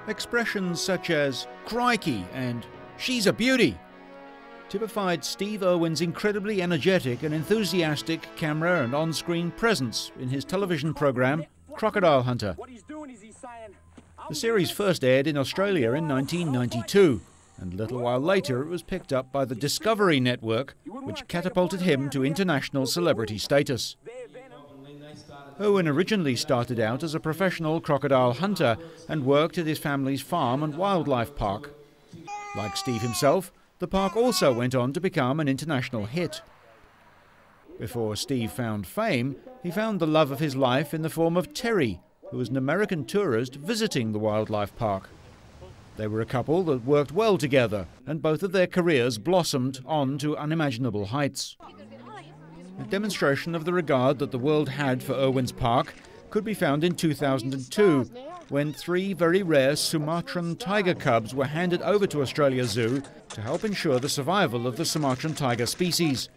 Expressions such as "crikey" and "she's a beauty" typified Steve Irwin's incredibly energetic and enthusiastic camera and on-screen presence in his television program Crocodile Hunter. The series first aired in Australia in 1992, and a little while later it was picked up by the Discovery Network, which catapulted him to international celebrity status. Irwin originally started out as a professional crocodile hunter and worked at his family's farm and wildlife park. Like Steve himself, the park also went on to become an international hit. Before Steve found fame, he found the love of his life in the form of Terry, who was an American tourist visiting the wildlife park. They were a couple that worked well together, and both of their careers blossomed on to unimaginable heights. A demonstration of the regard that the world had for Irwin's park could be found in 2002, when 3 very rare Sumatran tiger cubs were handed over to Australia Zoo to help ensure the survival of the Sumatran tiger species.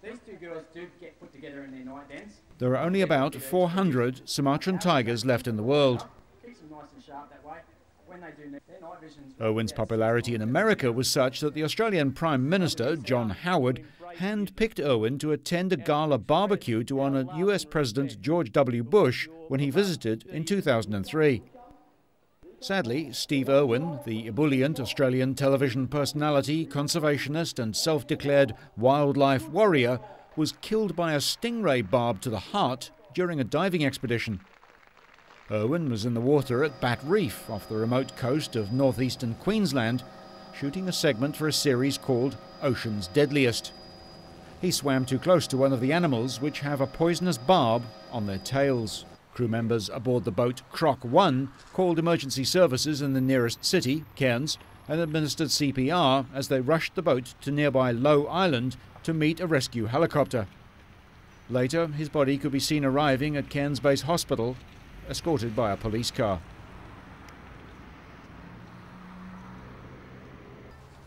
These 2 girls do get put together in their night dance. There are only about 400 Sumatran tigers left in the world. Keeps them nice and sharp that way. When they do their night vision's... Irwin's popularity in America was such that the Australian Prime Minister, John Howard, hand-picked Irwin to attend a gala barbecue to honour US President George W. Bush when he visited in 2003. Sadly, Steve Irwin, the ebullient Australian television personality, conservationist and self-declared wildlife warrior, was killed by a stingray barb to the heart during a diving expedition. Irwin was in the water at Bat Reef off the remote coast of northeastern Queensland, shooting a segment for a series called Ocean's Deadliest. He swam too close to one of the animals, which have a poisonous barb on their tails. Crew members aboard the boat Croc 1 called emergency services in the nearest city, Cairns, and administered CPR as they rushed the boat to nearby Low Island to meet a rescue helicopter. Later, his body could be seen arriving at Cairns Base Hospital, escorted by a police car.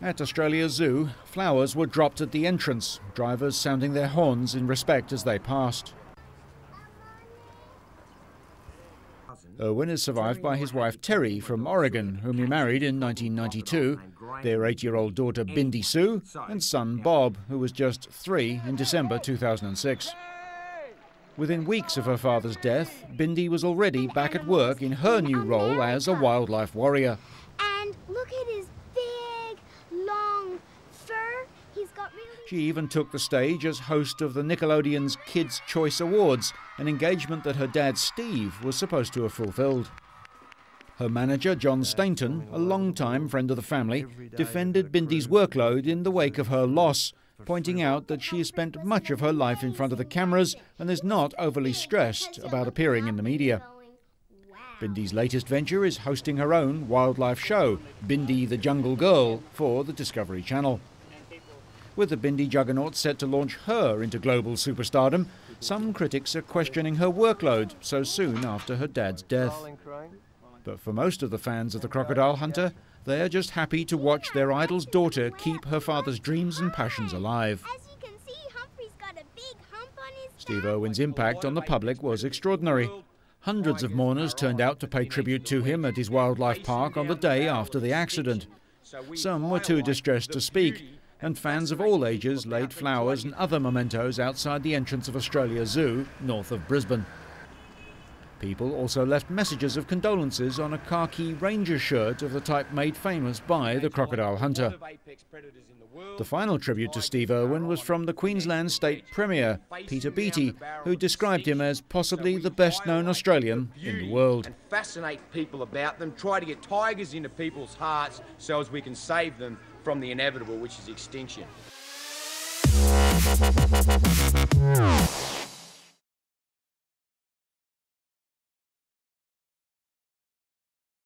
At Australia Zoo, flowers were dropped at the entrance, drivers sounding their horns in respect as they passed. Irwin is survived by his wife Terry from Oregon, whom he married in 1992, their 8-year-old daughter Bindi Sue, and son Bob, who was just 3 in December 2006. Within weeks of her father's death, Bindi was already back at work in her new role as a wildlife warrior. And look at his big, long fur. He's got really... She even took the stage as host of the Nickelodeon's Kids' Choice Awards, an engagement that her dad Steve was supposed to have fulfilled. Her manager, John Stainton, a longtime friend of the family, defended Bindi's workload in the wake of her loss, pointing out that she has spent much of her life in front of the cameras and is not overly stressed about appearing in the media. Bindi's latest venture is hosting her own wildlife show, Bindi The Junge Girl, for the Discovery Channel. With the Bindi juggernaut set to launch her into global superstardom, some critics are questioning her workload so soon after her dad's death. But for most of the fans of the Crocodile Hunter, they are just happy to watch their idol's daughter keep her father's dreams and passions alive. As you can see, Humphrey's got a big hump on his... Steve Irwin's impact on the public was extraordinary. Hundreds of mourners turned out to pay tribute to him at his wildlife park on the day after the accident. Some were too distressed to speak, and fans of all ages laid flowers and other mementos outside the entrance of Australia Zoo, north of Brisbane. People also left messages of condolences on a khaki ranger shirt of the type made famous by the Crocodile Hunter. The final tribute to Steve Irwin was from the Queensland State Premier, Peter Beattie, who described him as possibly the best-known Australian in the world. And fascinate people about them, try to get tigers into people's hearts so as we can save them from the inevitable, which is extinction.